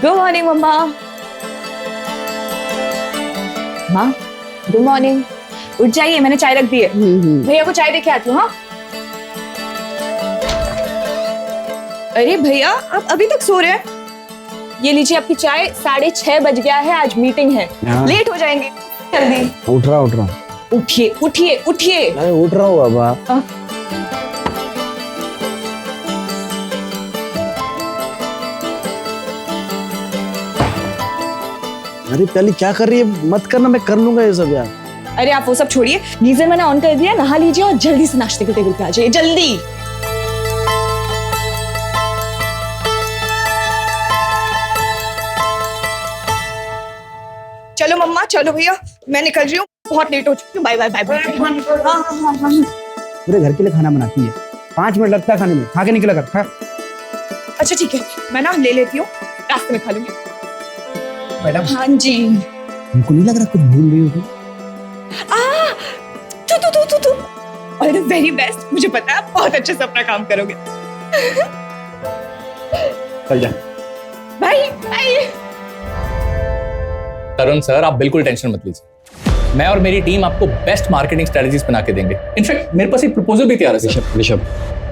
Good morning मम्मा। माँ good morning, उठ जाइए, मैंने चाय रख दी है। भैया को चाय देके आती हूँ। हाँ अरे भैया आप अभी तक सो रहे हैं? ये लीजिए आपकी चाय, 6:30 बज गया है, आज मीटिंग है, लेट हो जाएंगे। जल्दी उठ रहा उठिए उठिए उठिए। मैं उठ रहा हूँ बाबा। अरे प्याली क्या कर रही है? मत करना, मैं कर लूंगा ये सब यार। अरे आप वो सब छोड़िए, गीजर मैंने ऑन कर दिया, नहा लीजिए और जल्दी से नाश्ते के टेबल पे आ जाइए, जल्दी। चलो मम्मा, चलो भैया, मैं निकल रही हूँ, बहुत लेट हो चुकी हूँ। Bye bye bye bye. पूरे घर के लिए खाना बनाती है, 5 मिनट लगता है खाने में, खा के निकला कर। खा। अच्छा ठीक है, मैं ना ले लेती हूँ, रास्ते में खा लूंगी। मैडम। हाँ जी। तुमको नहीं लग रहा कुछ भूल रही हो? तू और द वेरी बेस्ट, मुझे पता है आप बहुत अच्छे से अपना काम करोगे। चल जा। Bye bye. तरुण सर आप बिल्कुल टेंशन मत लीजिए, मैं और मेरी टीम आपको बेस्ट मार्केटिंग स्ट्रेटजीज बना के देंगे। इनफैक्ट मेरे पास एक प्रपोजल भी तैयार है। ऋषभ,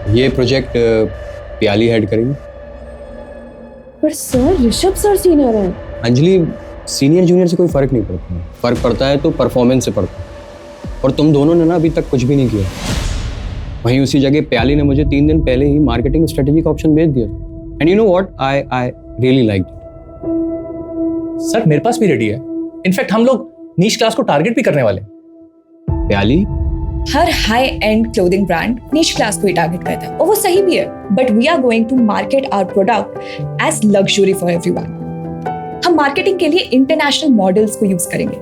ये प्रोजेक्ट प्याली हेड करेंगे। पर सर ऋषभ सर सीनियर है। अंजलि, सीनियर जूनियर से कोई फर्क नहीं पड़ता, फर्क पड़ता है तो परफॉर्मेंस से पड़ता है, और तुम दोनों ने ना अभी तक कुछ भी नहीं किया। वहीं उसी जगह प्याली ने मुझे 3 दिन पहले ही मार्केटिंग स्ट्रेटजी का ऑप्शन भेज दिया, and you know what, I really liked it. Sir मेरे पास भी रेडी है, इनफैक्ट हम लोग नीश क्लास को टारगेट भी करने वाले। प्याली, हर high end clothing brand niche class को ही टारगेट करता है और वो सही भी है, but we are going to market our product as luxury for everyone. हम मार्केटिंग के लिए इंटरनेशनल मॉडल्स को यूज करेंगे,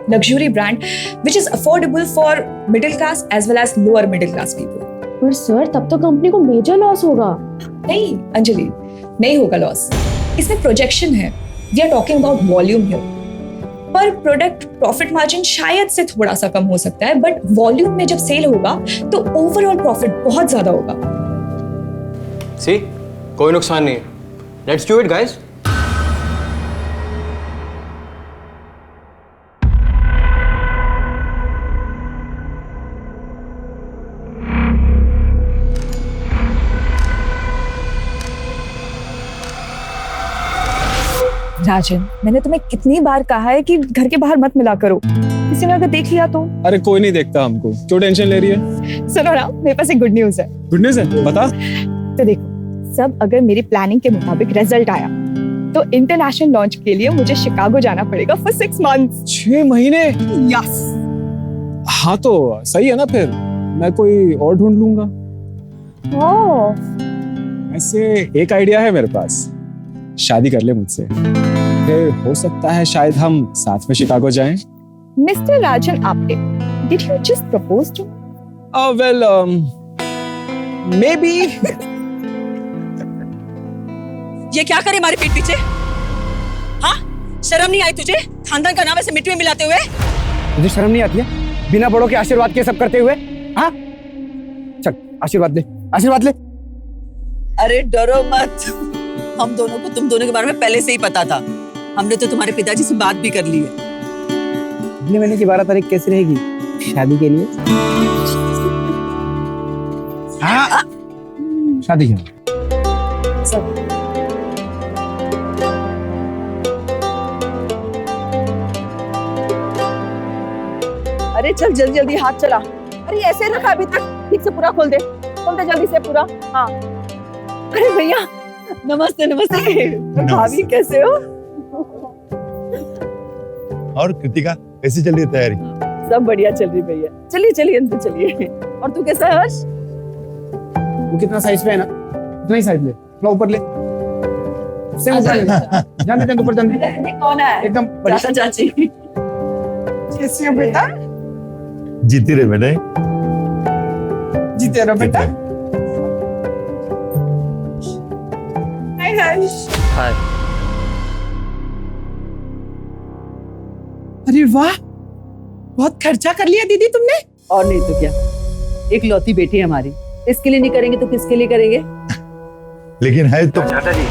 luxury brand which is affordable for middle class as well as lower middle class people. पर sir तब तो company को major loss होगा। नहीं अंजलि, नहीं होगा लॉस, इसमें प्रोजेक्शन है, we are talking about volume here. पर प्रोडक्ट प्रॉफिट मार्जिन शायद से थोड़ा सा कम हो सकता है, बट वॉल्यूम में जब सेल होगा तो ओवरऑल प्रॉफिट बहुत ज्यादा होगा। सी, कोई नुकसान नहीं है, लेट्स डू इट गाइस। राजन, मैंने तुम्हें कितनी बार कहा है कि घर के बाहर मत मिला करो, किसी ने अगर देख लिया तो। अरे कोई नहीं देखता हमको, क्यों टेंशन ले रही है? सुनो ना, मेरे पास एक गुड न्यूज है। गुड न्यूज़ है, बता। तो देखो, सब अगर मेरी प्लानिंग के मुताबिक रिजल्ट आया तो इंटरनेशनल लॉन्च के लिए मुझे शिकागो जाना पड़ेगा फॉर 6 मंथ्स। 6 महीने? यस। हाँ तो सही है ना, फिर मैं कोई और ढूंढ लूंगा। ऐसे एक आइडिया है मेरे पास, शादी कर ले मुझसे, फिर हो सकता है शायद हम साथ में शिकागो जाएं। Mister Rajan Apte, did you just propose to? Well maybe. ये क्या करे हमारे पीठ पीछे? हाँ, शर्म नहीं आई तुझे खानदान का नाम ऐसे मिट्टी में मिलाते हुए? तुझे शर्म नहीं आती है बिना बड़ों के आशीर्वाद के सब करते हुए? हाँ चल आशीर्वाद ले, आशीर्वाद ले। अरे डरो मत, हम दोनों को तुम दोनों के बारे में पहले से ही पता था, हमने तो तुम्हारे पिताजी से बात भी कर ली है। अगले महीने की 12 तारीख कैसी रहेगी शादी के लिए? हाँ शादी है। अरे चल जल्दी जल्दी हाथ चला। अरे ऐसे रखा अभी तक, ठीक से पूरा खोल दे जल्दी से पूरा। हाँ अरे भैया नमस्ते। नमस्ते भाभी, कैसे हो? और कृतिका कैसी चल रही है तैयारी? सब बढ़िया चल रही भैया। चलिए अंदर चलिए। और तू कैसा है हर्ष? वो कितना साइज पे है ना, उतना ही साइज ले, थोड़ा ऊपर ले, से ऊपर ले। जान ऊपर जान दे। कौन है? एकदम चाचा चाची। कैसी हो बेटा? जीती रहे बेटे, जीते रहो बेटा। हाय। अरे वाह, बहुत खर्चा कर लिया दीदी तुमने। और नहीं तो क्या, एक लौती बेटी है हमारी, इसके लिए नहीं करेंगे तो किसके लिए करेंगे? लेकिन है तो चाचा जी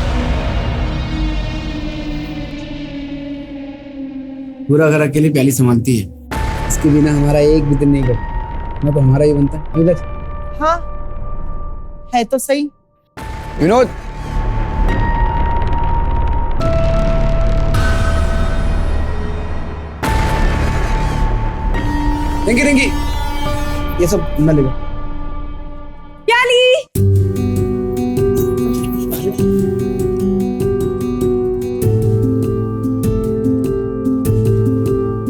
पूरा घर अकेले प्याली संभालती है, इसके बिना हमारा एक भी दिन नहीं करता, ना तो हमारा ही बनता है। इधर हाँ है तो सही। विनोद, रिंकी रिंकी, ये सब न लेगा। प्याली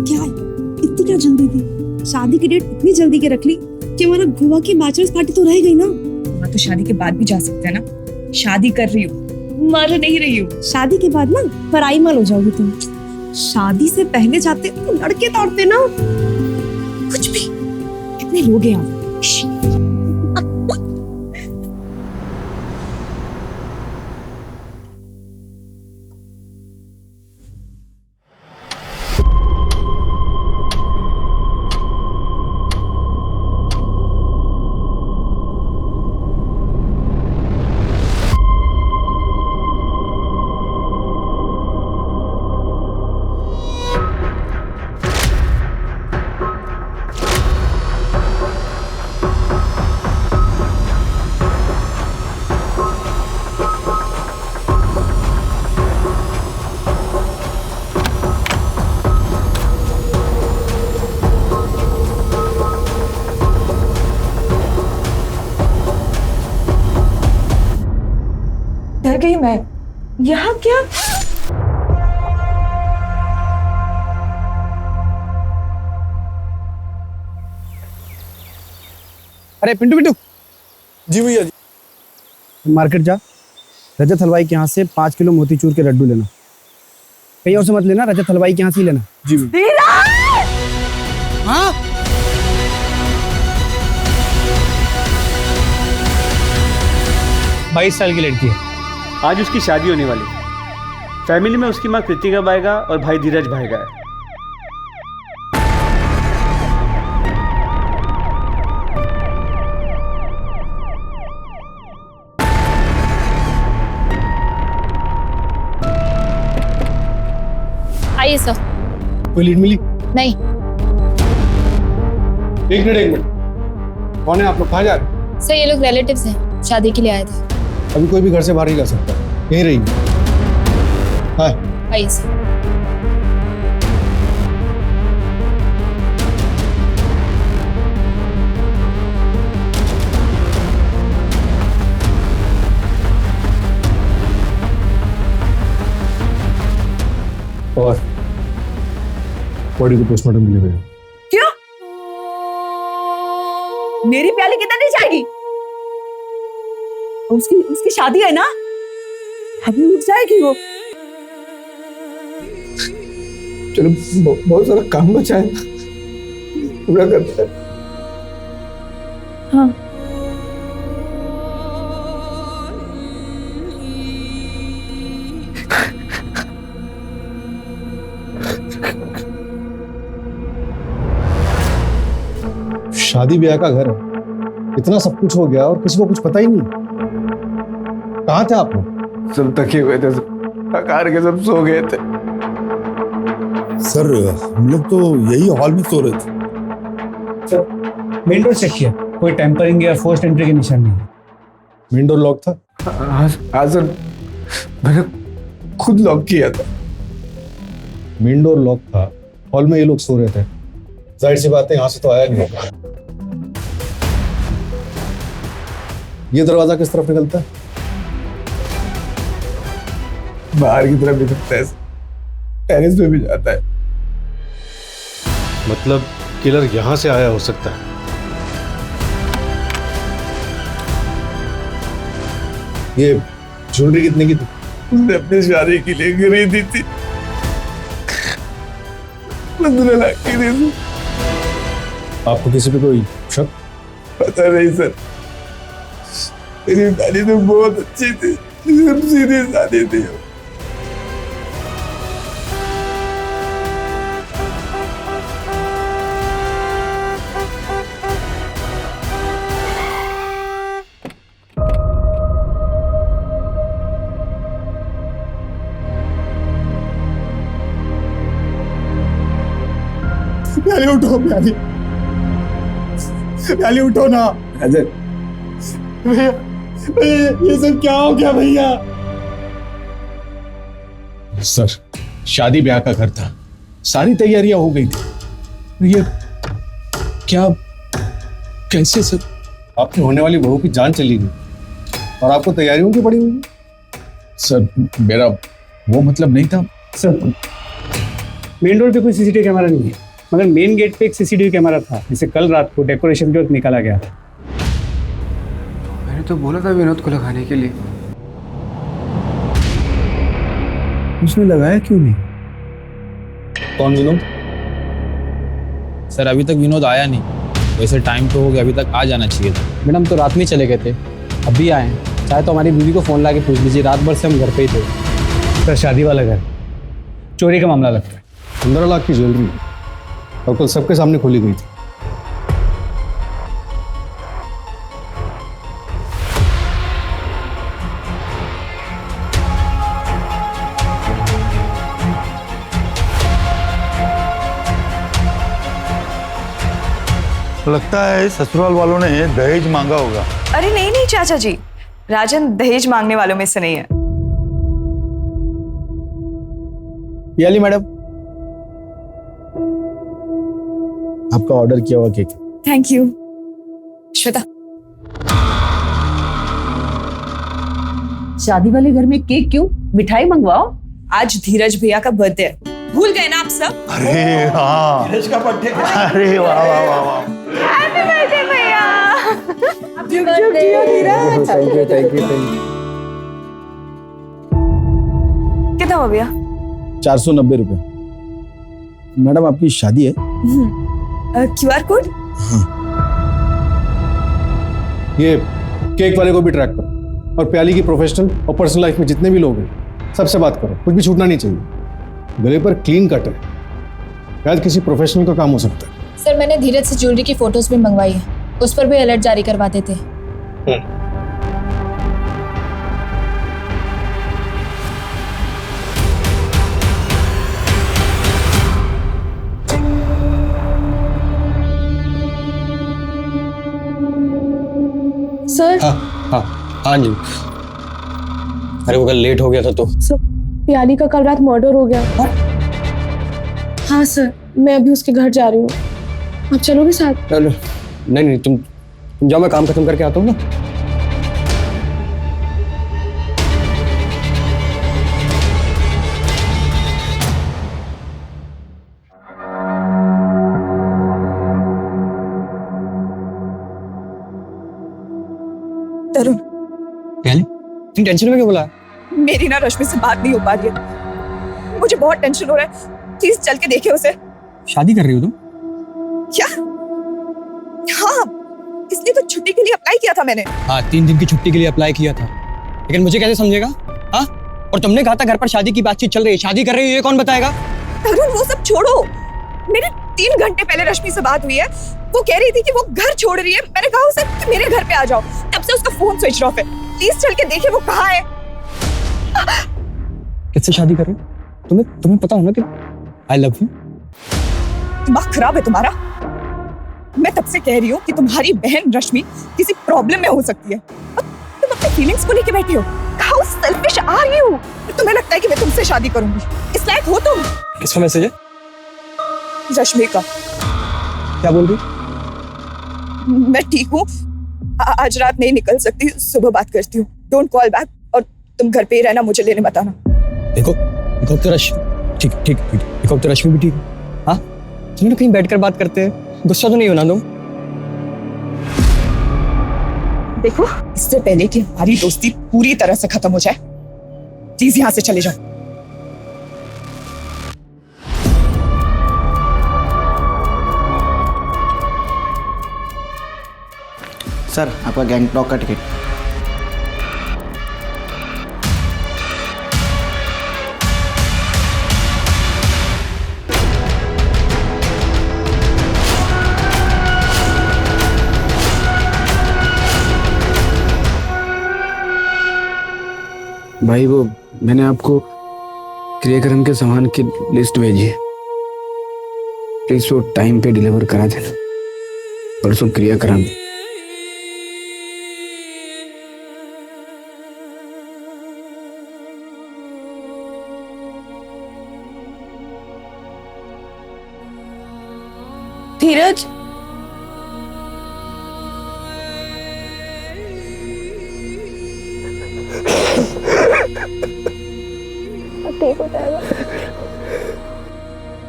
क्या है इतनी क्या जल्दी थी? शादी की डेट इतनी जल्दी के रख ली कि हमारा गोवा की बैचलर्स पार्टी तो रह गई ना। मैं तो शादी के बाद भी जा सकते हैं ना। शादी कर रही हूँ, मर नहीं रही हूँ। शादी के बाद ना पराई माल हो जाओगी तुम। शादी से पहले जाते तो लड़के तोड़ते ना। कुछ भी, कितने लोग हैं यहाँ? डर गई मैं। यहाँ क्या? अरे पिंटू पिंटू। जी भैया जी। मार्केट जा, रजत हलवाई के यहाँ से 5 किलो मोतीचूर के लड्डू लेना। कहीं और से मत लेना, रजत हलवाई के यहाँ से ही लेना। जी भैया। हाँ 22 साल की लड़की है, आज उसकी शादी होने वाली है। फैमिली में उसकी माँ कृतिका भाईगा और भाई धीरज भाईगा है। आइए सर। कोई लीड मिली? नहीं। एक मिनट। कौन है आप लोग, कहाँ जा रहे? सर ये लोग रिलेटिव्स हैं, शादी के लिए आए थे। अभी कोई भी घर से बाहर नहीं जा सकता, यहीं रही। हाँ आइए सर। और बॉडी को पोस्टमार्टम के लिए भेजो। क्यों? मेरी प्याली किधर नहीं जाएगी? उसकी उसकी शादी है ना, अभी उठ जाएगी वो। चलो बहुत सारा काम बचा है, पूरा करते हैं। हाँ शादी ब्याह का घर है, इतना सब कुछ हो गया और किसी को कुछ पता ही नहीं। कहाँ थे आप लोग? सब थके हुए थे, थकार के सब सो गए थे। सर हम लोग तो यही हॉल में सो रहे थे। सर मेन डोर चेक किया, कोई टेम्परिंग या फोर्स्ड एंट्री के निशान नहीं है। मेन डोर लॉक था? हाँ सर, मैंने खुद लॉक किया था। मेन डोर लॉक था, हॉल में ये लोग सो रहे थे, जाहिर सी बात है यहाँ से तो आया नहीं होगा। ये दरवाजा किस तरफ निकलता है? बाहर की तरफ निकलता है, टेरेस पे भी जाता है। मतलब किलर यहाँ से आया हो सकता है। ये ज्वेलरी कितने की थी? उसने अपनी शादी के लिए खरीदी थी, 15 लाख की थी। आपको किसी पे कोई शक? पता नहीं सर, मेरी शादी तो बहुत अच्छी थी, सीधी शादी थी। उठो प्याली, प्याली उठो ना। अजय भैया भैया, ये सब क्या हो गया भैया? सर, शादी ब्याह का घर था, सारी तैयारियां हो गई थी। ये क्या, कैसे सर? आपकी होने वाली बहू की जान चली गई और आपको तैयारियों की पड़ी हुई। सर मेरा वो मतलब नहीं था सर, मेन रोड पे कोई सीसीटीवी कैमरा नहीं है, मगर मेन गेट पे एक सीसीटीवी कैमरा था, जिसे कल रात को डेकोरेशन के वक्त निकाला गया था। मैंने तो बोला था विनोद को लगाने के लिए। उसने लगाया क्यों नहीं? कौन विनोद? सर अभी तक विनोद आया नहीं, वैसे टाइम तो हो गया, अभी तक आ जाना चाहिए था। मैडम तो रात में चले गए थे, अभी आए हैं। चाहे तो हमारी बीवी को फोन ला के पूछ लीजिए, रात भर से हम घर पे ही थे। सर शादी वाला घर, चोरी का मामला लगता है। 15 लाख की ज्वेलरी और कल सबके सामने खोली गई थी। लगता है ससुराल वालों ने दहेज मांगा होगा। अरे नहीं नहीं चाचा जी, राजन दहेज मांगने वालों में से नहीं है। याली मैडम, आपका ऑर्डर किया हुआ केक। Thank you. श्वेता, शादी वाले घर में केक क्यों? मिठाई मंगवाओ। आज धीरज भैया का बर्थडे है, भूल गए ना आप सब? अरे हाँ, धीरज का बर्थडे। अरे वाह वाह वाह वाह, हैप्पी बर्थडे भैया। Thank you thank you. कितना हो भैया? 490 रुपए। मैडम आपकी शादी है? QR code? ये केक वाले को भी ट्रैक करो और प्याली की प्रोफेशनल और पर्सनल लाइफ में जितने भी लोग हैं सबसे बात करो, कुछ भी छूटना नहीं चाहिए। गले पर क्लीन कट है, शायद किसी प्रोफेशनल का काम हो सकता है। सर मैंने धीरज से ज्वेलरी की फोटोज भी मंगवाई है, उस पर भी अलर्ट जारी करवा देते। सर हाँ जी। अरे वो कल लेट हो गया था तो सर प्याली का कल रात मर्डर हो गया। हाँ सर, मैं अभी उसके घर जा रही हूँ, आप चलोगे साथ? नहीं नहीं, तुम जाओ, मैं काम खत्म करके आता हूँ ना। तरुण, तुम टेंशन में क्यों बोला? मेरी ना रश्मि से बात नहीं हो पा रही है, मुझे बहुत टेंशन हो रहा है। प्लीज चल के देखे उसे। शादी कर रही हो तुम? क्या? हाँ, इसलिए तो छुट्टी के लिए अप्लाई किया था मैंने। हाँ, 3 दिन की छुट्टी के लिए अप्लाई किया था, लेकिन मुझे कैसे समझेगा? हाँ, और तुमने कहा था घर पर शादी की बातचीत चल रही है, शादी कर रही है, ये कौन बताएगा? तरुण वो सब छोड़ो, मेरे 3 घंटे पहले रश्मि से बात हुई है, वो कह रही थी कि वो घर छोड़ रही है। मैंने कहा उसे कि मेरे घर पे आ जाओ, तब से उसका फोन स्विच ऑफ है। प्लीज चल के देखिए वो कहाँ है। किससे शादी कर रहे हो? तुम्हें पता हो ना कि आई लव यू। दिमाग खराब है तुम्हारा। मैं तब से कह रही हूँ कि तुम्हारी बहन रश्मि किसी प्रॉब्लम में हो सकती है, और तुम अपने फीलिंग्स को लेके बैठी हो। How selfish are you? तुम्हें लगता है कि मैं तुमसे शादी करूंगी? इस लायक हो तुम? किसका मैसेज है? रश्मि का। क्या बोल रही? मैं ठीक हूँ, आज रात नहीं निकल सकती, सुबह बात करती हूँ। डोंट कॉल बैक, और तुम घर पे ही रहना, मुझे लेने मत आना। देखो तो रश्मि ठीक देखो तो रश्मि भी ठीक है। हाँ, चलो कहीं बैठकर बात करते हैं, गुस्सा तो नहीं होना तुम। देखो, इससे पहले कि हमारी दोस्ती पूरी तरह से खत्म हो जाए, प्लीज यहाँ से चले जाओ। सर आपका गैंगटॉक का टिकट। भाई वो मैंने आपको क्रियाक्रम के सामान की लिस्ट भेजी है। प्लीज वो टाइम पे डिलीवर करा देना, परसों क्रिया करा दे। धीरज, ठीक हो जाएगा।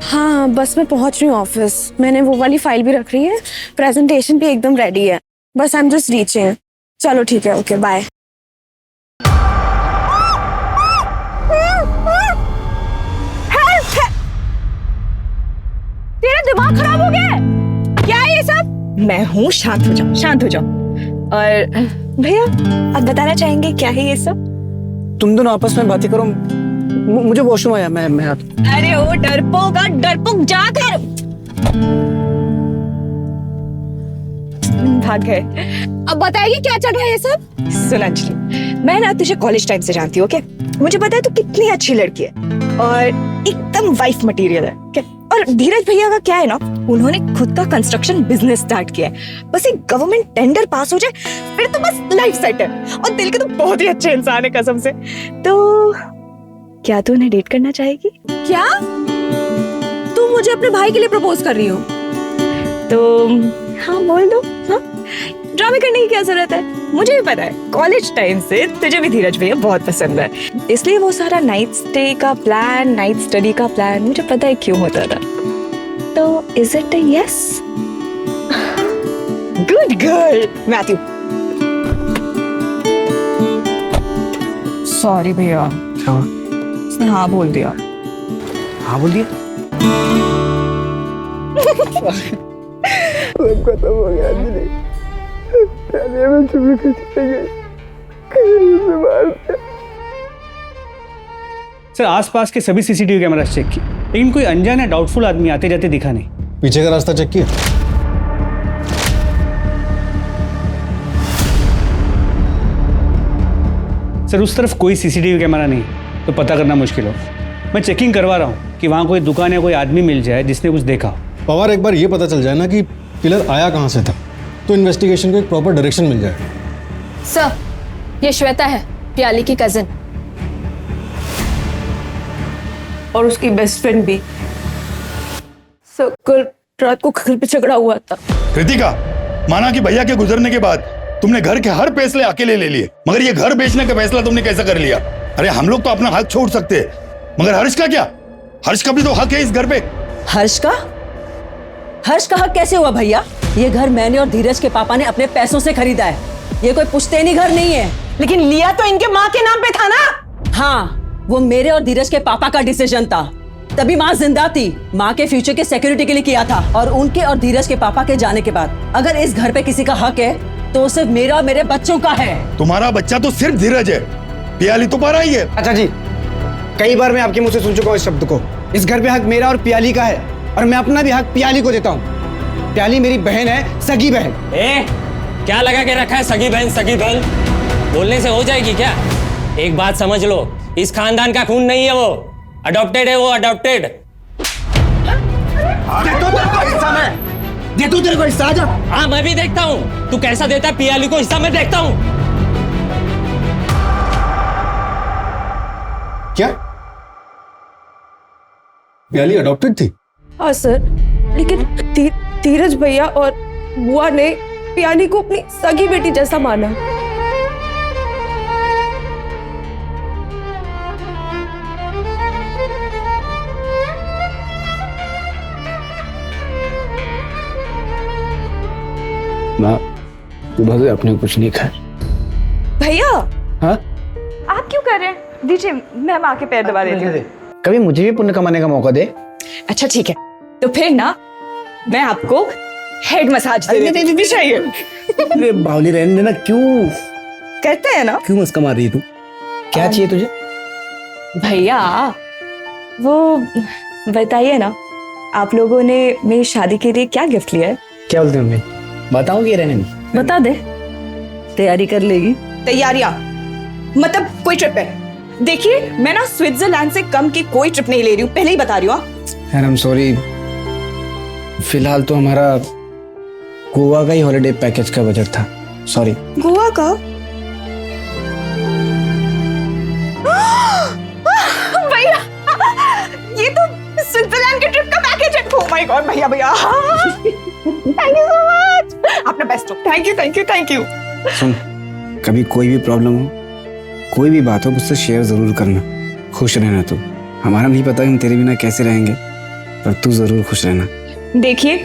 हाँ, बस मैं पहुंच रही हूँ ऑफिस। मैंने वो वाली फाइल भी रख रही है, प्रेजेंटेशन भी एकदम रेडी है, बस आई एम जस्ट रीचिंग। चलो ठीक है, ओके बाय। तेरा दिमाग खराब हो गया है क्या है ये सब? मैं हूँ, शांत हो जाओ, शांत हो जाओ। और भैया आप बताना चाहेंगे क्या है ये सब? तुम दोनों आपस में बातें करो, मुझे वॉशरूम आया, मैं आता। अरे ओ डरपोक, डरपोक जाकर भाग गए। अब बताइए क्या चल रहा है ये सब? सुन अंजलि, मैं ना तुझे कॉलेज टाइम से जानती हूँ, ओके? मुझे पता है तू कितनी अच्छी लड़की है और एकदम वाइफ मटेरियल है, ओके? और धीरज भैया का क्या है ना, उन्होंने खुद का कंस्ट्रक्शन बिजनेस स्टार्ट किया है। बस एक गवर्नमेंट टेंडर पास हो जाए फिर तो बस लाइफ सेट है। और दिल के तो बहुत ही अच्छे इंसान है कसम से। तो क्या तू उन्हें डेट करना चाहेगी? क्या तू मुझे अपने भाई के लिए प्रपोज कर रही हो? तो हाँ बोल दो। हाँ, ड्रामे करने की क्या जरूरत है? मुझे भी पता है कॉलेज टाइम से तुझे भी धीरज भैया बहुत पसंद है, इसलिए वो सारा नाइट स्टे का प्लान, नाइट स्टडी का प्लान मुझे पता है क्यों होता था। तो is it yes? Good girl Matthew. Sorry भैया, उसने हाँ बोल दिया। हाँ बोल दिया? खत्म हो गया अंजलि, मैं चुप कर गई, सर आसपास के सभी सीसीटीवी कैमरा चेक किए, लेकिन कोई अनजान या डाउटफुल आदमी आते जाते दिखा नहीं। पीछे का रास्ता चेक किया? सर उस तरफ कोई सीसीटीवी कैमरा नहीं, तो पता करना मुश्किल हो। मैं चेकिंग करवा रहा हूँ कि वहाँ कोई दुकान या कोई आदमी मिल जाए जिसने कुछ देखा हो। पवार, एक बार ये पता चल जाए ना कि किलर आया कहाँ से था, तो इन्वेस्टिगेशन को एक प्रॉपर डायरेक्शन मिल जाए। सर, ये श्वेता है, प्याली की कजिन और उसकी बेस्ट फ्रेंड भी। सर कल रात को घर पे झगड़ा हुआ था। कृतिका, माना कि भैया के गुजरने के बाद तुमने घर के हर फैसले अकेले ले लिए, मगर ये घर बेचने का फैसला तुमने कैसे कर लिया? अरे हम लोग तो अपना हक छोड़ सकते हैं, मगर हर्ष का क्या? हर्ष का भी तो हक है इस घर पे। हर्ष का हक कैसे हुआ भैया? ये घर मैंने और धीरज के पापा ने अपने पैसों से खरीदा है, ये कोई पुश्तैनी घर नहीं है। लेकिन लिया तो इनके माँ के नाम पे था ना? हाँ, वो मेरे और धीरज के पापा का डिसीजन था, तभी माँ जिंदा थी। माँ के फ्यूचर के सिक्योरिटी के लिए किया था, और उनके और धीरज के पापा के जाने के बाद अगर इस घर पे किसी का हक है तो सिर्फ मेरा और मेरे बच्चों का है। तुम्हारा बच्चा तो सिर्फ धीरज है, पियाली तो पारा ही है। अच्छा जी, कई बार मैं आपके मुंह से सुन चुका हूँ इस शब्द को। इस घर पे हक मेरा और पियाली का है, और मैं अपना भी हक पियाली को देता हूँ। प्याली मेरी बहन है, सगी बहन। क्या लगा के रखा है सगी बहन सगी बहन? बोलने से हो जाएगी क्या? एक बात समझ लो, इस खानदान का खून नहीं है वो, अडॉप्टेड है वो, अडॉप्टेड। दे तू तेरे को हिस्सा, आजा। हाँ मैं भी देखता हूँ तू कैसा देता है पियाली को हिस्सा, मैं देखता हूँ। क्या पियाली अडॉप्टेड थी? हाँ सर, लेकिन धीरज भैया और बुआ ने प्याली को अपनी सगी बेटी जैसा माना। माँ, सुबह से आपने कुछ नहीं खाया। भैया, हाँ? आप क्यों कर रहे हैं? दीजिए, मैं माँ के पैर दबा देती हूँ। कभी मुझे भी पुण्य कमाने का मौका दे। अच्छा ठीक है, तो फिर ना मैं आपको हेड मसाज दे देती हूँ। चाहिए? अरे बावली रहने देना, क्यों करते हैं ना? क्यों मुस्का मार रही है तू? क्या चाहिए तुझे? भैया वो बताइए ना, आप लोगों ने मेरी शादी के लिए क्या गिफ्ट लिया है? क्या बोलते हैं मम्मी? बताओगे रहने में? बता दे। तैयारी कर लेगी? तैयारियां मतलब कोई ट्रिप है? देखिए, मैं ना स्विट्जरलैंड से कम की कोई ट्रिप नहीं ले रही हूँ, पहले ही बता रही हूँ। यार, I'm sorry, फिलहाल तो हमारा गोवा का ही हॉलिडे पैकेज का बजट था। सॉरी। गोवा का? भैया, ये तो स्विट्जरलैंड के ट्रिप का पैकेज है। ओह माय गॉड भैया भैया, थैंक यू सो मच, आपने बेस्ट हो। Thank you thank you thank you. सुन, कभी कोई भी प्रॉब्लम हो, कोई भी बात हो, मुझसे शेयर जरूर करना। खुश रहना तू। हमारा नहीं पता हम तेरे बिना कैसे रहेंगे, पर तू जरूर खुश रहना। देखिए,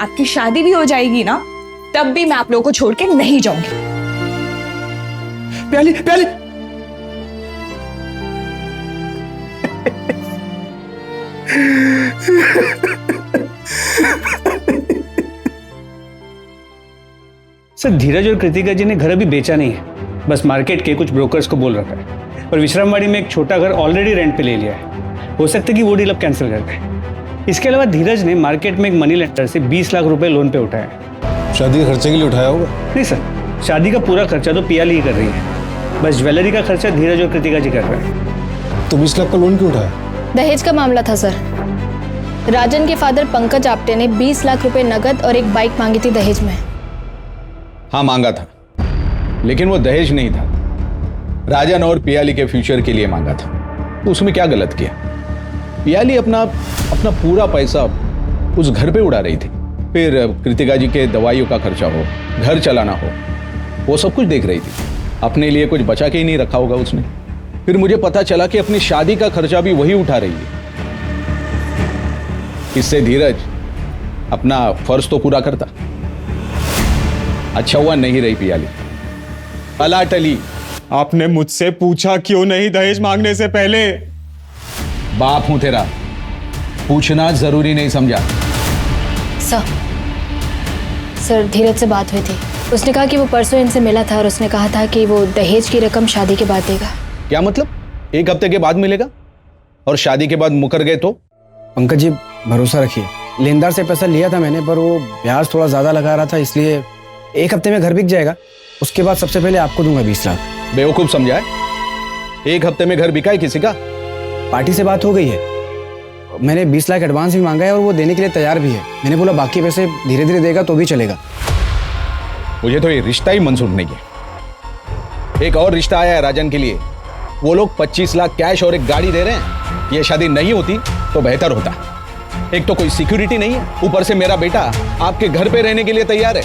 आपकी शादी भी हो जाएगी ना, तब भी मैं आप लोगों को छोड़ के नहीं जाऊंगी। प्याली प्याली। सर, धीरज और कृतिका जी ने घर अभी बेचा नहीं है, बस मार्केट के कुछ ब्रोकर्स को बोल रखा है। और विश्रामवाड़ी में एक छोटा घर ऑलरेडी रेंट पे ले लिया है। हो सकता है कि वो डील अब कैंसिल कर दें। इसके अलावा धीरज ने मार्केट में एक मनी लेंडर से 20 लाख रुपए लोन पे उठाया है। शादी के खर्चे के लिए उठाया होगा? नहीं सर, शादी का पूरा खर्चा तो पियाली ही कर रही है, बस ज्वेलरी का खर्चा धीरज और कृतिका जी कर रहे हैं। तो 20 लाख का लोन क्यों उठाया? दहेज का मामला था सर। राजन के फादर पंकज आप्टे ने 20 लाख रुपए नगद और एक बाइक मांगी थी दहेज में। हाँ, मांगा था, लेकिन वो दहेज नहीं था, राजन और पियाली के फ्यूचर के लिए मांगा था। तो उसमें क्या गलत किया? पियाली अपना पूरा पैसा उस घर पे उड़ा रही थी, फिर कृतिका जी के दवाइयों का खर्चा हो, घर चलाना हो, वो सब कुछ देख रही थी। अपने लिए कुछ बचा के ही नहीं रखा होगा उसने। फिर मुझे पता चला कि अपनी शादी का खर्चा भी वही उठा रही है। इससे धीरज अपना फर्ज तो पूरा करता। अच्छा हुआ नहीं रही पियाली, अला टली। आपने मुझसे पूछा क्यों नहीं दहेज मांगने से पहले? बाप हूं तेरा, पूछना जरूरी नहीं समझा? सर, धीरज से बात हुई थी। उसने कहा कि वो परसों इनसे मिला था और उसने कहा था कि वो दहेज की रकम शादी के बाद देगा। क्या मतलब? 1 हफ्ते के बाद मिलेगा और शादी के बाद मुकर गए तो? पंकज जी, भरोसा रखिए, लेनदार से पैसा लिया था मैंने, पर वो ब्याज थोड़ा ज्यादा लगा रहा था, इसलिए 1 हफ्ते में घर बिक जाएगा। उसके बाद सबसे पहले आपको दूंगा 20 लाख। बेवकूफ समझा है? 1 हफ्ते में घर बिका है किसी का? पार्टी से बात हो गई है, मैंने 20 लाख एडवांस भी मांगा है और वो देने के लिए तैयार भी है। मैंने बोला बाकी पैसे धीरे धीरे देगा तो भी चलेगा। मुझे तो ये रिश्ता ही मंजूर नहीं है। एक और रिश्ता आया है राजन के लिए, वो लोग 25 लाख कैश और एक गाड़ी दे रहे हैं। ये शादी नहीं होती तो बेहतर होता। एक तो कोई सिक्योरिटी नहीं है, ऊपर से मेरा बेटा आपके घर पे रहने के लिए तैयार है।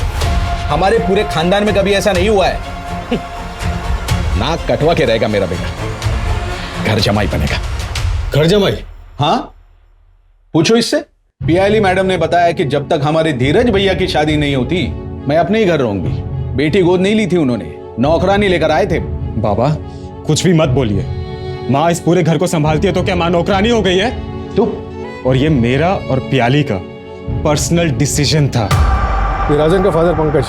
हमारे पूरे खानदान में कभी ऐसा नहीं हुआ है। नाक कटवा के रहेगा मेरा बेटा, घर जमाई बनेगा। घर जमाई? हाँ, पूछो इससे। पियाली मैडम ने बताया कि जब तक हमारे धीरज भैया की शादी नहीं होती मैं अपने ही घर रहूंगी। बेटी गोद नहीं ली थी उन्होंने, नौकरानी लेकर आए थे। बाबा, कुछ भी मत बोलिए। माँ इस पूरे घर को संभालती है तो क्या माँ नौकरानी हो गई है? तू और ये मेरा और पियाली का पर्सनल डिसीजन था। ये राजन का फादर पंकज,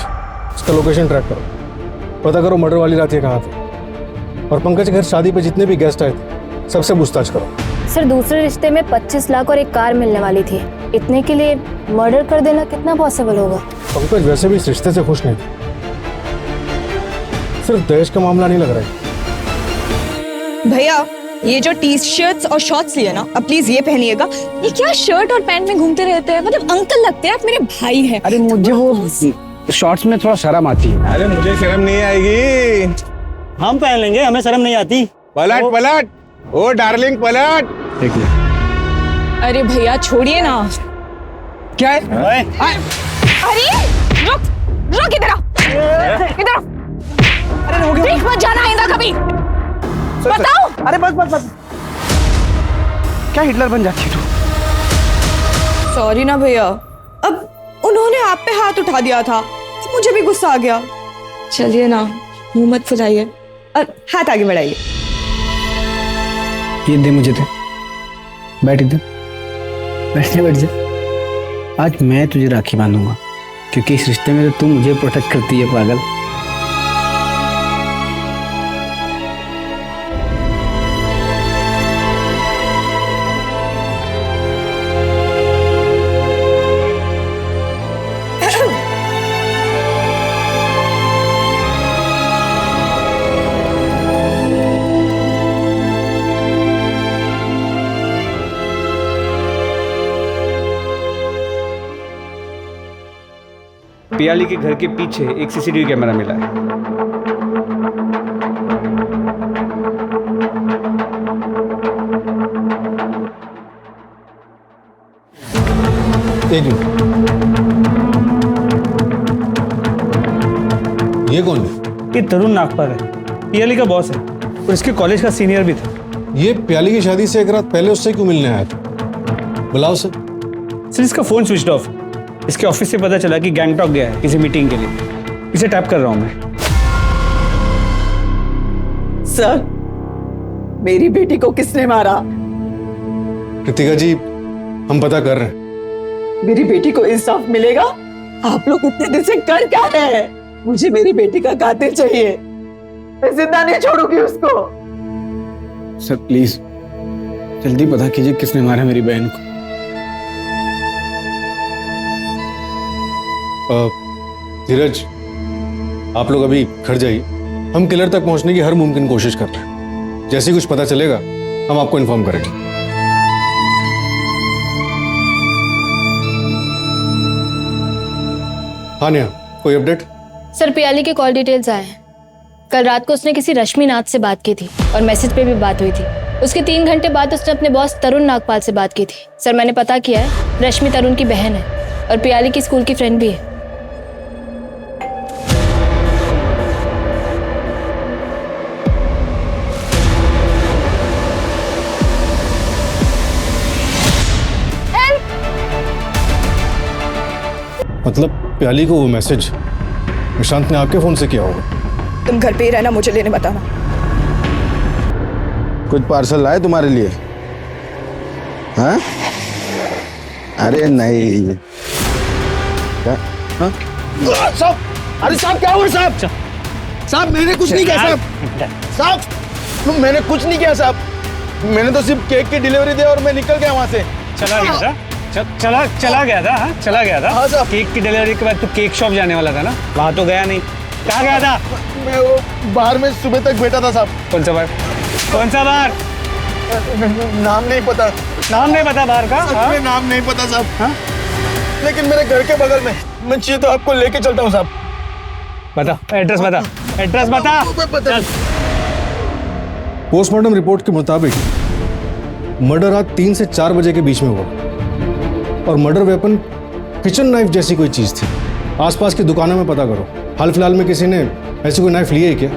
उसका लोकेशन ट्रैक करो, पता करो मर्डर वाली रात ये कहाँ थे, और पंकज के घर शादी पे जितने भी गेस्ट आए थे सबसे पूछताछ करो। सर, दूसरे रिश्ते में 25 लाख और एक कार मिलने वाली थी। इतने के लिए मर्डर कर देना कितना पॉसिबल होगा? पंकज वैसे भी इस रिश्ते से खुश नहीं थे, सिर्फ दहेज का मामला नहीं लग रहा है। भैया, ये जो टी शर्ट्स और शॉर्ट्स लिए ना, अब प्लीज ये पहनिएगा। ये क्या शर्ट और पैंट में घूमते रहते हैं? मतलब अंकल लगते हैं, आप मेरे भाई हैं। अरे मुझे वो शॉर्ट्स में थोड़ा शर्म आती है। अरे मुझे शर्म नहीं आएगी। हम पहन लेंगे, हमें शर्म नहीं आती। पलट पलट, ओ डार्लिंग पलट। देख ले। अरे भैया छोड़िए ना। क्या है? अरे रुक इधर आ, इधर आ। अरे हो गया। देख मत जाना आइंदा कभी। बताओ। अरे बस क्या हिटलर बन जाती है तू? सॉरी ना भैया, अब उन्होंने आप पे हाथ उठा दिया था तो मुझे भी गुस्सा आ गया। चलिए ना, मुंह मत फुलाइए और हाथ आगे बढ़ाइए। ये दे मुझे, दे। बैठ इधर, बैठ जा। आज मैं तुझे राखी बांधूंगा, क्योंकि इस रिश्ते में तो तू मुझे प्रोटेक्ट करती है, पागल। पियाली के घर के पीछे एक सीसीटीवी कैमरा मिला है। एक मिनट, ये कौन है? ये तरुण नागपाल है, पियाली का बॉस है और इसके कॉलेज का सीनियर भी था। ये प्याली की शादी से एक रात पहले उससे क्यों मिलने आया था? बुलाओ सर। सर इसका फोन स्विच ऑफ। इसके ऑफिस से पता चला कि गैंगटॉक गया है किसी मीटिंग के लिए। इसे टैप कर रहा हूं मैं। सर, मेरी बेटी को किसने मारा? कृतिका जी, हम पता कर रहे हैं। मेरी बेटी को इंसाफ मिलेगा? आप लोग इतने दिन से कर क्या रहे हैं? मुझे मेरी बेटी का कातिल चाहिए। मैं जिंदा नहीं छोड़ूंगी उसको। सर प्लीज जल्दी पता कीजिए किसने मारा मेरी बहन को। धीरज, आप लोग अभी घर जाइए। हम किलर तक पहुंचने की हर मुमकिन कोशिश कर रहे हैं। जैसे ही कुछ पता चलेगा हम आपको इन्फॉर्म करेंगे। हाँ नेहा, कोई अपडेट? सर पियाली के कॉल डिटेल्स आए हैं। कल रात को उसने किसी रश्मि नाथ से बात की थी और मैसेज पे भी बात हुई थी। उसके 3 घंटे बाद उसने अपने बॉस तरुण नागपाल से बात की थी। सर मैंने पता किया है, रश्मि तरुण की बहन है और पियाली की स्कूल की फ्रेंड भी है। मतलब प्याली को वो मैसेज निशांत ने आपके फोन से किया होगा? तुम घर पे ही रहना, मुझे लेने बताना। कुछ पार्सल लाए तुम्हारे लिए? हाँ? अरे नहीं। क्या? हाँ? साहब, अरे साहब क्या हुआ साहब? साहब मैंने कुछ नहीं किया साहब। साहब मैंने कुछ नहीं किया साहब। मैंने तो सिर्फ केक की डिलीवरी दी और मैं निकल गया वहां से। चला गया था? चला गया था? हाँ चला गया था। हाँ साहब। केक की डिलीवरी के बाद तू केक शॉप जाने वाला था ना? वहां तो गया नहीं। कहाँ गया था? मैं वो बाहर में सुबह तक बैठा था साहब। कौन सा बार? कौन सा बार? नाम नहीं पता। नाम नहीं पता बार का? सच में नाम नहीं पता साहब। हाँ? लेकिन मेरे घर के बगल में, मैं चाहिए तो आपको लेके चलता हूँ साहब। बता एड्रेस, बता एड्रेस, बता। पोस्टमार्टम रिपोर्ट के मुताबिक मर्डर रात 3 से 4 बजे के बीच में हुआ और मर्डर वेपन किचन नाइफ जैसी कोई चीज थी। आसपास की दुकानों में पता करो, हाल फिलहाल में किसी ने ऐसी कोई नाइफ ली है क्या?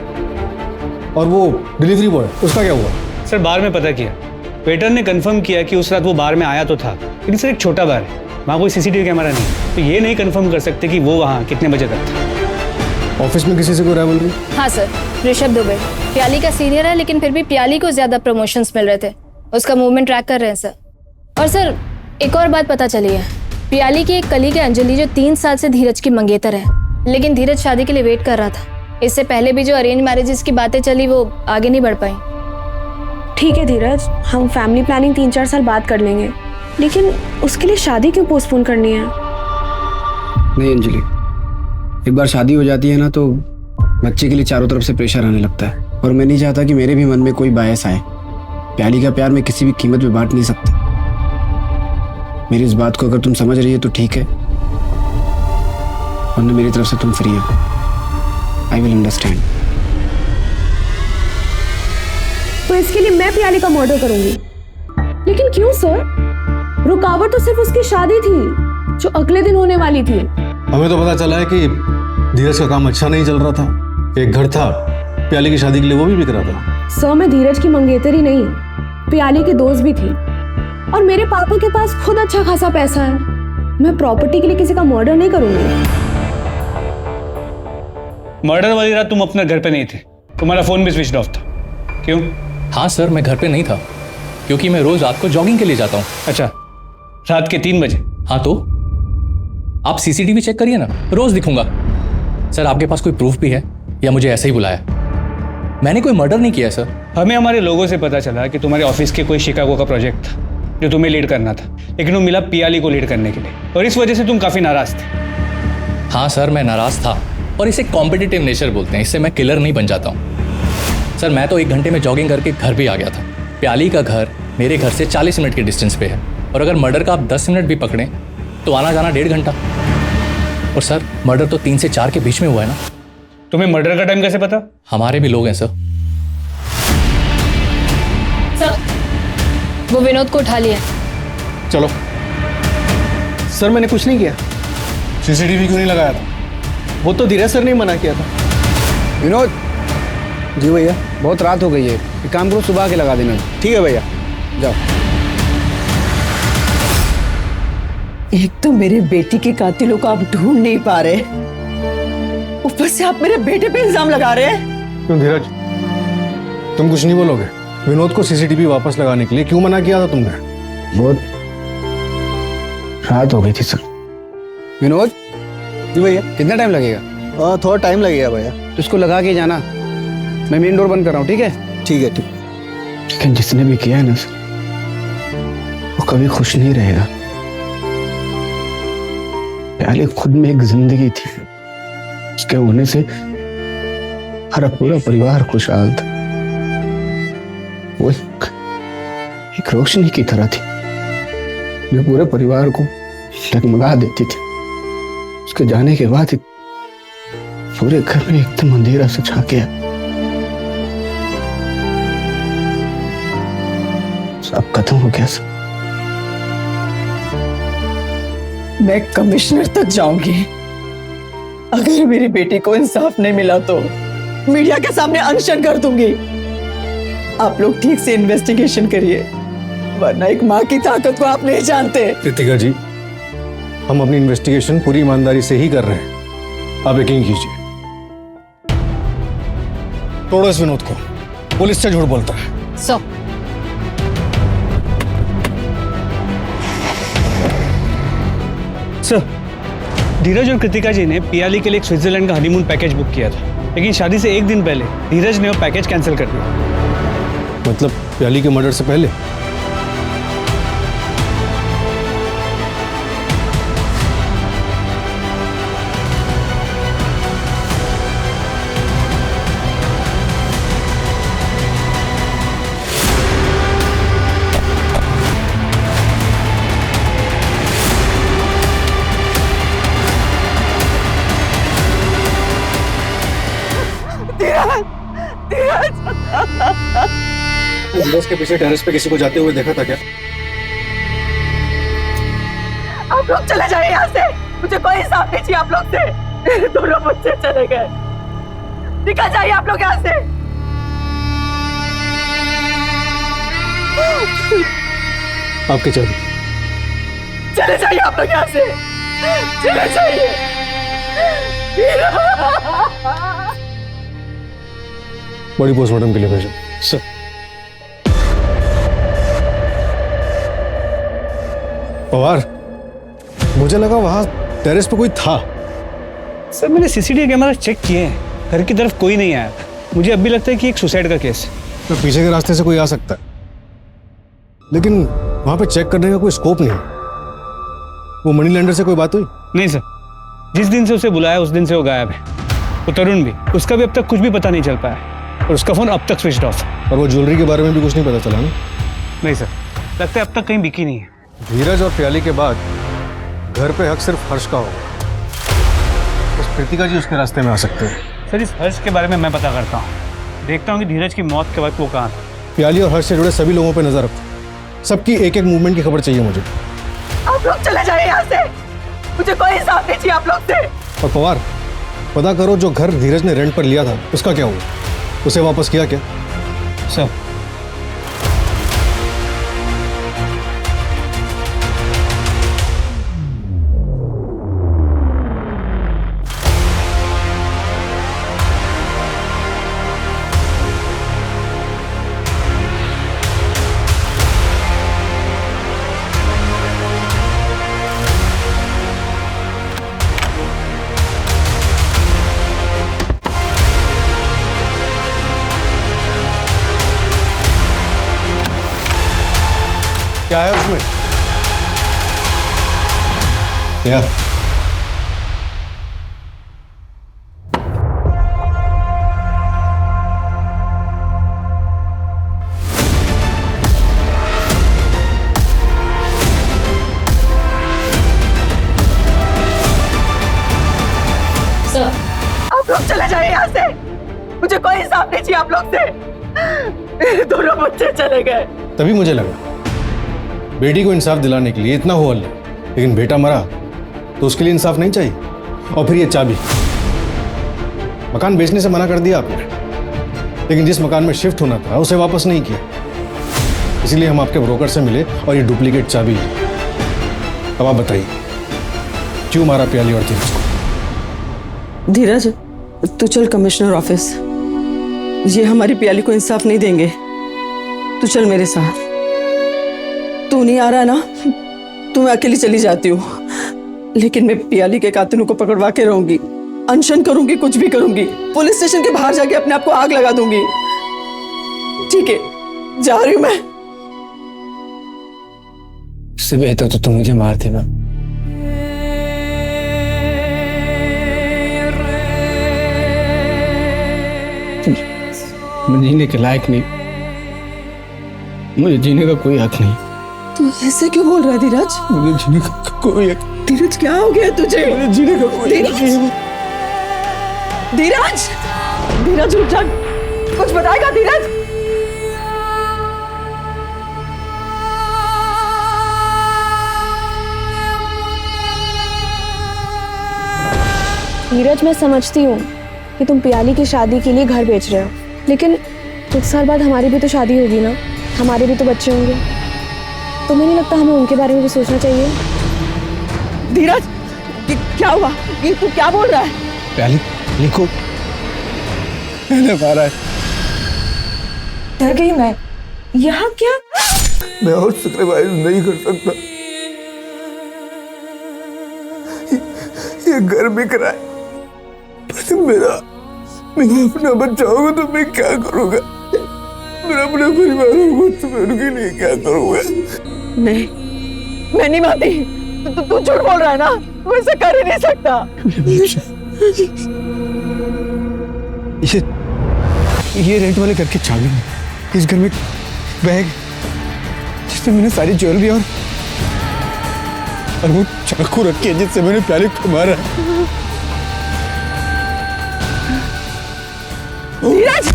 और वो डिलीवरी बॉय, उसका क्या हुआ? सर बार में पता किया, वेटर ने कंफर्म किया कि उस रात वो बार में आया तो था, लेकिन सर एक छोटा बार है, वहाँ कोई सीसीटीवी कैमरा नहीं, तो ये नहीं कंफर्म कर सकते कि वो वहाँ कितने बजे तक था। ऑफिस में किसी से कोई राइवलरी? हाँ सर, ऋषभ दुबे पियाली का सीनियर है, लेकिन फिर भी पियाली को ज्यादा प्रमोशंस मिल रहे थे। उसका मूवमेंट ट्रैक कर रहे हैं सर। और सर एक और बात पता चली है, पियाली की एक कलीग है अंजलि, जो 3 साल से धीरज की मंगेतर है, लेकिन धीरज शादी के लिए वेट कर रहा था। इससे पहले भी जो अरेंज मैरिजेस की बातें चली वो आगे नहीं बढ़ पाई। ठीक है धीरज, हम फैमिली प्लानिंग 3-4 साल बाद कर लेंगे, लेकिन उसके लिए शादी क्यों पोस्टपोन करनी है? नहीं अंजलि, एक बार शादी हो जाती है ना तो बच्चे के लिए चारों तरफ से प्रेशर आने लगता है, और मैं नहीं चाहता कि मेरे भी मन में कोई बायस आए। प्याली का प्यार मैं किसी भी कीमत पे बांट नहीं सकता। मेरी इस बात को अगर तुम समझ रही है तो ठीक है, वरना मेरी तरफ से तुम फ्री हो। I will understand. तो इसके लिए मैं प्याली का मर्डर करूंगी? लेकिन क्यों सर? रुकावट तो सिर्फ उसकी शादी थी जो अगले दिन होने वाली थी। हमें तो पता चला है कि धीरज का काम अच्छा नहीं चल रहा था। एक घर था प्याली की शादी के लिए, वो भी बिक रहा था। सर मैं धीरज की मंगेतर ही नहीं, प्याली की दोस्त भी थी, और मेरे पापा के पास खुद अच्छा खासा पैसा है। मैं प्रॉपर्टी के लिए किसी का मर्डर नहीं करूंगी। मर्डर वाली रात तुम अपने घर पे नहीं थे, तुम्हारा फोन भी स्विच ऑफ था। क्यों? हाँ सर, मैं घर पे नहीं था क्योंकि मैं रोज रात को जॉगिंग के लिए जाता हूँ। अच्छा, रात के 3 बजे? हाँ तो आप सीसीटीवी चेक करिए ना, रोज दिखूंगा। सर आपके पास कोई प्रूफ भी है या मुझे ऐसे ही बुलाया? मैंने कोई मर्डर नहीं किया सर। हमें हमारे लोगों से पता चला कि तुम्हारे ऑफिस के कोई शिकागो का प्रोजेक्ट था जो तुम्हें लीड करना था, लेकिन वो मिला पियाली को लीड करने के लिए, और इस वजह से तुम काफी नाराज थे। हाँ सर, मैं नाराज था, और इसे कॉम्पिटिटिव नेचर बोलते हैं। इससे मैं किलर नहीं बन जाता हूँ। सर मैं तो 1 घंटे में जॉगिंग करके घर भी आ गया था। प्याली का घर मेरे घर से 40 मिनट के डिस्टेंस पे है, और अगर मर्डर का आप 10 मिनट भी पकड़ें तो आना जाना 1.5 घंटा। और सर मर्डर तो 3 से 4 के बीच में हुआ है ना। तुम्हें मर्डर का टाइम कैसे पता? हमारे भी लोग हैं सर। सर वो विनोद को उठा लिया। चलो। सर मैंने कुछ नहीं किया। सीसीटीवी क्यों नहीं लगाया था? वो तो धीरज सर ने मना किया था। विनोद। जी भैया, बहुत रात हो गई है, एक काम करो सुबह के लगा देना। ठीक है भैया, जाओ। एक तो मेरे बेटी के कातिलों को आप ढूंढ नहीं पा रहे, ऊपर से आप मेरे बेटे पे इल्जाम लगा रहे हैं। क्यों धीरज, तुम कुछ नहीं बोलोगे? विनोद को सीसीटीवी वापस लगाने के लिए क्यों मना किया था तुमने? बहुत रात हो गई थी सर। विनोद। जी भैया। कितना टाइम लगेगा? थोड़ा टाइम लगेगा भैया। तो इसको लगा के जाना, मैं मेन डोर बंद कर रहा हूँ। ठीक है? ठीक है, ठीक। लेकिन जिसने भी किया है ना सर, वो कभी खुश नहीं रहेगा। प्याली खुद में एक जिंदगी थी, उसके होने से हमारा पूरा परिवार खुशहाल था। वो एक रोशनी की तरह थी जो पूरे परिवार को डगमगा देती थी। उसके जाने के बाद पूरे घर में एकदम अंधेरा सा छा गया। सब खत्म हो गया सर। मैं कमिश्नर तक जाऊंगी, अगर मेरी बेटी को इंसाफ नहीं मिला तो मीडिया के सामने अनशन कर दूंगी। आप लोग ठीक से इन्वेस्टिगेशन करिए, वरना एक माँ की ताकत को आप नहीं जानते। कृतिका जी, हम अपनी इन्वेस्टिगेशन पूरी ईमानदारी से ही कर रहे हैं, आप यकीन कीजिए। तोड़ो इस विनोद को, पुलिस से झूठ बोलता है। सर, धीरज और कृतिका जी ने पियाली के लिए एक स्विट्जरलैंड का हनीमून पैकेज बुक किया था, लेकिन शादी से 1 दिन पहले धीरज ने वो पैकेज कैंसिल कर दिया। मतलब प्याली के मर्डर से पहले? धीरज के पीछे टेरेस पे किसी को जाते हुए देखा था क्या? आप लोग चले जाइए यहाँ से, मुझे कोई हिसाब नहीं चाहिए आप लोग से। मेरे दोनों बच्चे चले गए, निकल जाइए आप लोग यहाँ से। आपके चाबी। चले जाइए आप लोग यहाँ से, चले जाइए। बॉडी पोस्टमार्टम के लिए भेजो सर। पवार, मुझे लगा वहां टेरेस पे कोई था। सर मैंने सीसीटीवी कैमरा चेक किए हैं, घर की तरफ कोई नहीं आया। मुझे अब भी लगता है कि एक सुसाइड का केस है। तो पीछे के रास्ते से कोई आ सकता है, लेकिन वहां पे चेक करने का कोई स्कोप नहीं है। वो मनी लैंडर से कोई बात हुई? नहीं सर, जिस दिन से उसे बुलाया उस दिन से वो गायब है। वो तरुण भी, उसका भी अब तक कुछ भी पता नहीं चल पाया, और उसका फोन अब तक स्विच ऑफ है। और वो ज्वेलरी के बारे में भी कुछ नहीं पता चला ना? नहीं सर, लगता है अब तक कहीं बिकी नहीं है। धीरज और प्याली के बाद घर पे हक सिर्फ हर्ष का होगा। बस कृतिका जी उसके रास्ते में आ सकते हैं। सर इस हर्ष के बारे में मैं पता करता हूँ, देखता हूँ कि धीरज की मौत के वक्त वो कहाँ था। प्याली और हर्ष से जुड़े सभी लोगों पे नजर रखो, सबकी एक एक मूवमेंट की खबर चाहिए मुझे। आप लोग चले जाइए यहाँ से, मुझे कोई हिसाब नहीं चाहिए आप लोग से। और पवार, पता करो जो घर धीरज ने रेंट पर लिया था उसका क्या हुआ, उसे वापस किया क्या? सर क्या है उसमें? क्या? बची आप लोग से? मेरे दोनों बच्चे चले गए। तभी मुझे लगा बेटी को इंसाफ दिलाने के लिए इतना हो हल्ला, लेकिन बेटा मरा तो उसके लिए इंसाफ नहीं चाहिए। और फिर ये चाबी, मकान बेचने से मना कर दिया आपने, लेकिन जिस मकान में शिफ्ट होना था उसे वापस नहीं किया। इसलिए हम आपके ब्रोकर से मिले और ये डुप्लीकेट चाबी। अब आप बताइए क्यों मारा प्याली और धीरज को? धीरज, तू चल कमिश्नर ऑफिस। ये हमारी प्याली को इंसाफ नहीं देंगे। तू चल मेरे साथ। तू नहीं आ रहा ना तो मैं अकेली चली जाती हूँ, लेकिन मैं प्याली के कातिलों को पकड़वा के रहूंगी। अनशन करूंगी, कुछ भी करूंगी। पुलिस स्टेशन के बाहर जाके अपने आप को आग लगा दूंगी। ठीक है, जा रही हूं मैं। इससे बेहतर तो तुम मुझे मार देना। मैं जीने के लायक नहीं, मुझे जीने का कोई हक नहीं। तू ऐसे क्यों बोल रहा है धीरज? मुझे जीने का कोई हक। धीरज क्या हो गया तुझे? मुझे जीने का कोई हक नहीं। धीरज, धीरज उठ जा, कुछ बताएगा धीरज? धीरज, मैं समझती हूँ कि तुम प्याली की शादी के लिए घर बेच रहे हो, लेकिन कुछ साल बाद हमारी भी तो शादी होगी ना, हमारे भी तो बच्चे होंगे। तुम्हें नहीं लगता हमें उनके बारे में भी सोचना चाहिए? धीरज, क्या हुआ? ये तू क्या बोल रहा है? प्याली लिखो, मैंने मारा है। डर गई मैं। यहाँ क्या? मैं और सैक्रिफाइस नहीं कर सकता। ये घर बिक रहा है, पर मेरा अपना बच्चा होगा तो मैं क्या करूँगा? मेरा अपना परिवार होगा तो मैं उनके लिए क्या करूँगा? नहीं, मैं नहीं मानती। तू झूठ बोल रहा है ना? तू ऐसा कर ही नहीं सकता। ये रेंट वाले घर की चाबी है। इस घर में बैग जिसमें मैंने सारी ज्वेलरी और वो चाकू रखी है जिससे मैंने प्याली को मारा। धीरज,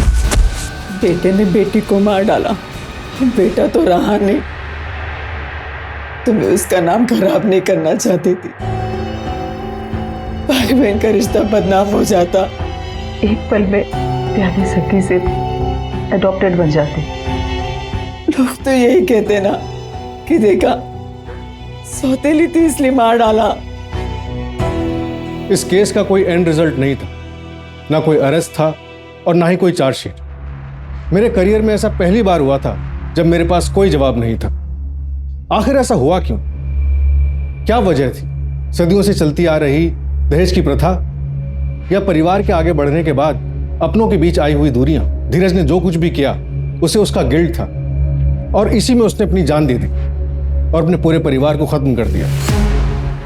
बेटे ने बेटी को मार डाला, बेटा तो रहा नहीं। तुम्हें उसका नाम खराब नहीं करना चाहती थी। भाई बहन का रिश्ता बदनाम हो जाता। एक पल में प्याली सखी से अडॉप्टेड बन जाती। लोग तो यही कहते ना कि देखा, सौतेली थी इसलिए मार डाला। इस केस का कोई एंड रिजल्ट नहीं था, ना कोई अरेस्ट था और ना ही कोई चार्जशीट। मेरे करियर में ऐसा पहली बार हुआ था जब मेरे पास कोई जवाब नहीं था। आखिर ऐसा हुआ क्यों? क्या वजह थी? सदियों से चलती आ रही दहेज की प्रथा, या परिवार के आगे बढ़ने के बाद अपनों के बीच आई हुई दूरियां? धीरज ने जो कुछ भी किया उसे उसका गिल्ट था और इसी में उसने अपनी जान दे दी और अपने पूरे परिवार को खत्म कर दिया।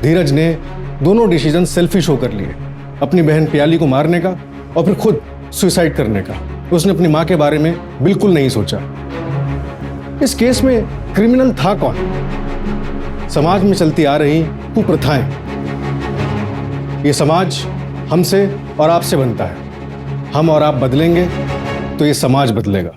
धीरज ने दोनों डिसीजन सेल्फिश होकर लिए, अपनी बहन प्याली को मारने का और फिर खुद सुसाइड करने का। उसने अपनी मां के बारे में बिल्कुल नहीं सोचा। इस केस में क्रिमिनल था कौन? समाज में चलती आ रही कुप्रथाएं। ये समाज हमसे और आपसे बनता है। हम और आप बदलेंगे तो ये समाज बदलेगा।